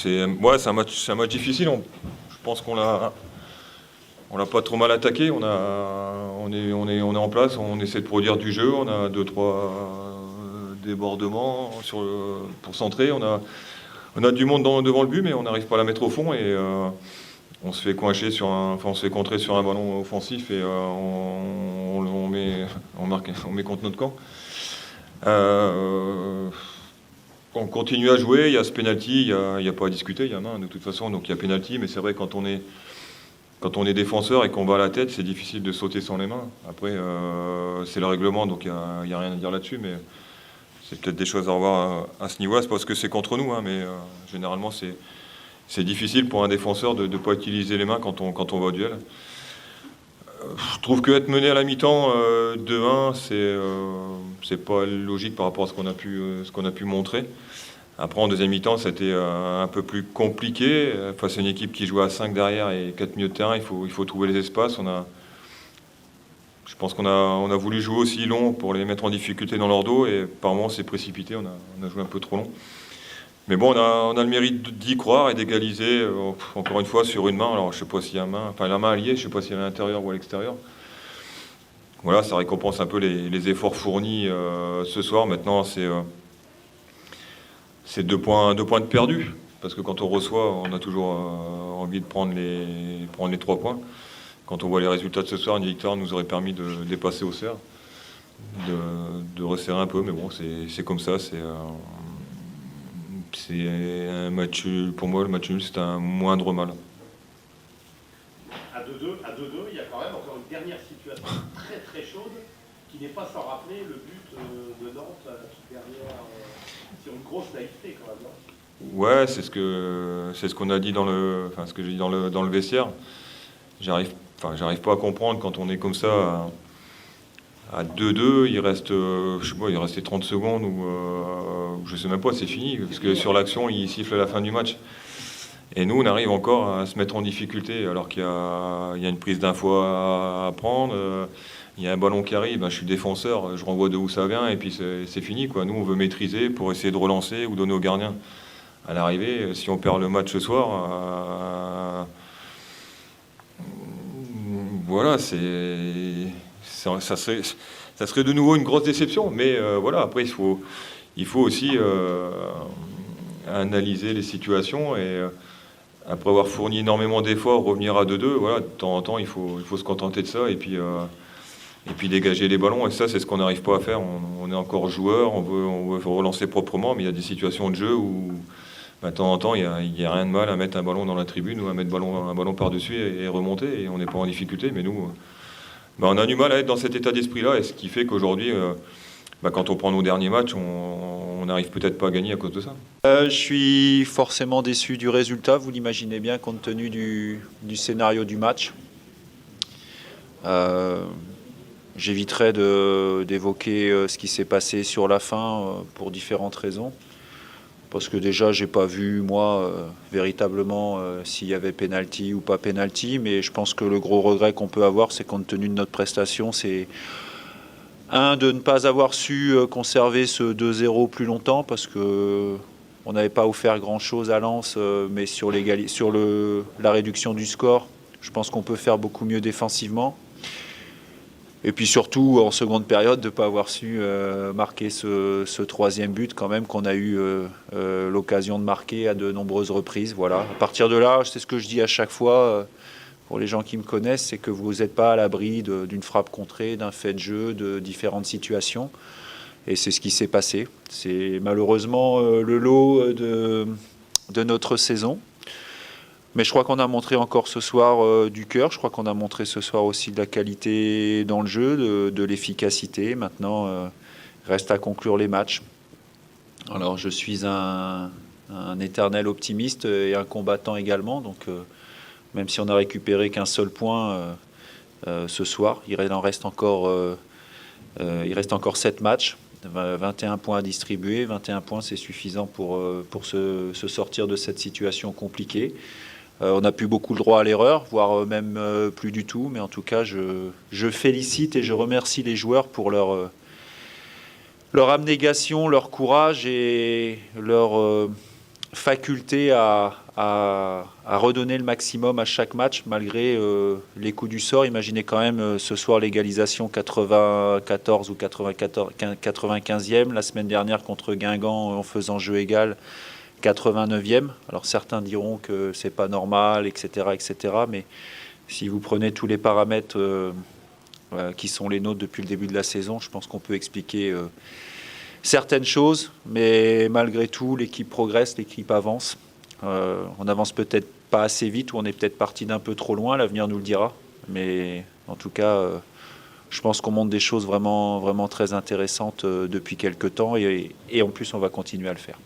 c'est un match difficile. Je pense qu'on l'a pas trop mal attaqué. On est en place, on essaie de produire du jeu. On a 2-3 débordements pour centrer. On a du monde devant le but, mais on n'arrive pas à la mettre au fond et on se fait contrer sur un ballon offensif et on met contre notre camp. On continue à jouer, il y a ce penalty, il n'y a pas à discuter, il y a main de toute façon, donc il y a penalty, mais c'est vrai quand on est défenseur et qu'on bat à la tête, c'est difficile de sauter sans les mains. Après, c'est le règlement, donc il n'y a rien à dire là-dessus, mais c'est peut-être des choses à revoir à ce niveau-là. C'est parce que c'est contre nous, mais généralement c'est difficile pour un défenseur de ne pas utiliser les mains quand on va au duel. Je trouve qu'être mené à la mi-temps 2-1, c'est pas logique par rapport à ce qu'on a pu montrer. Après, en deuxième mi-temps, c'était un peu plus compliqué. Face à une équipe qui joue à 5 derrière et 4 milieux de terrain, il faut trouver les espaces. Je pense qu'on a voulu jouer aussi long pour les mettre en difficulté dans leur dos et par moments, c'est précipité. On a joué un peu trop long. Mais bon, on a le mérite d'y croire et d'égaliser, encore une fois, sur une main. Alors, je ne sais pas s'il y a la main alliée, je ne sais pas si elle est à l'intérieur ou à l'extérieur. Voilà, ça récompense un peu les efforts fournis ce soir. Maintenant, c'est 2 points de perdus. Parce que quand on reçoit, on a toujours envie de prendre les 3 points. Quand on voit les résultats de ce soir, une victoire nous aurait permis de dépasser Auxerre, de resserrer un peu. Mais bon, c'est comme ça, c'est un match, pour moi, le match nul, c'est un moindre mal. À 2-2, il y a quand même encore une dernière situation très très chaude qui n'est pas sans rappeler le but de Nantes qui derrière, sur une grosse naïveté quand même. Ouais, c'est ce qu'on a dit ce que j'ai dit dans le vestiaire. J'arrive pas à comprendre quand on est comme ça. À 2-2, il restait 30 secondes ou je sais même pas, c'est fini. Parce que sur l'action, il siffle à la fin du match. Et nous, on arrive encore à se mettre en difficulté alors qu'il y a une prise d'info à prendre. Il y a un ballon qui arrive, je suis défenseur, je renvoie de où ça vient et puis c'est fini, quoi. Nous, on veut maîtriser pour essayer de relancer ou donner au gardien. À l'arrivée, si on perd le match ce soir, voilà, ça serait de nouveau une grosse déception, mais voilà, après il faut aussi analyser les situations et après avoir fourni énormément d'efforts, revenir à 2-2, voilà, de temps en temps il faut se contenter de ça et puis dégager les ballons, et ça c'est ce qu'on n'arrive pas à faire. On est encore joueur, on veut relancer proprement, mais il y a des situations de jeu où de temps en temps il y a rien de mal à mettre un ballon dans la tribune ou à mettre un ballon par-dessus et remonter, et on n'est pas en difficulté, mais nous on a du mal à être dans cet état d'esprit-là, et ce qui fait qu'aujourd'hui, quand on prend nos derniers matchs, on n'arrive peut-être pas à gagner à cause de ça. Je suis forcément déçu du résultat, vous l'imaginez bien, compte tenu du scénario du match. J'éviterai d'évoquer ce qui s'est passé sur la fin pour différentes raisons. Parce que déjà, j'ai pas vu, moi, véritablement s'il y avait pénalty ou pas pénalty. Mais je pense que le gros regret qu'on peut avoir, c'est compte tenu de notre prestation, c'est de ne pas avoir su conserver ce 2-0 plus longtemps, parce que on n'avait pas offert grand-chose à Lens, mais sur la réduction du score, je pense qu'on peut faire beaucoup mieux défensivement. Et puis surtout, en seconde période, de ne pas avoir su marquer ce troisième but quand même qu'on a eu l'occasion de marquer à de nombreuses reprises. Voilà. À partir de là, c'est ce que je dis à chaque fois, pour les gens qui me connaissent, c'est que vous n'êtes pas à l'abri d'une frappe contrée, d'un fait de jeu, de différentes situations. Et c'est ce qui s'est passé. C'est malheureusement le lot de notre saison. Mais je crois qu'on a montré encore ce soir du cœur. Je crois qu'on a montré ce soir aussi de la qualité dans le jeu, de l'efficacité. Maintenant, reste à conclure les matchs. Alors, je suis un éternel optimiste et un combattant également. Donc, même si on n'a récupéré qu'un seul point ce soir, il reste encore 7 matchs. 21 points à distribuer. 21 points, c'est suffisant pour se sortir de cette situation compliquée. On n'a plus beaucoup le droit à l'erreur, voire même plus du tout. Mais en tout cas, je félicite et je remercie les joueurs pour leur abnégation, leur courage et leur faculté à redonner le maximum à chaque match malgré les coups du sort. Imaginez quand même ce soir l'égalisation 94 ou 95e, la semaine dernière contre Guingamp en faisant jeu égal 89e. Alors certains diront que c'est pas normal, etc., mais si vous prenez tous les paramètres qui sont les nôtres depuis le début de la saison, je pense qu'on peut expliquer certaines choses, mais malgré tout, l'équipe progresse, l'équipe avance. On avance peut-être pas assez vite ou on est peut-être parti d'un peu trop loin, l'avenir nous le dira. Mais en tout cas, je pense qu'on montre des choses vraiment, vraiment très intéressantes depuis quelques temps et en plus, on va continuer à le faire.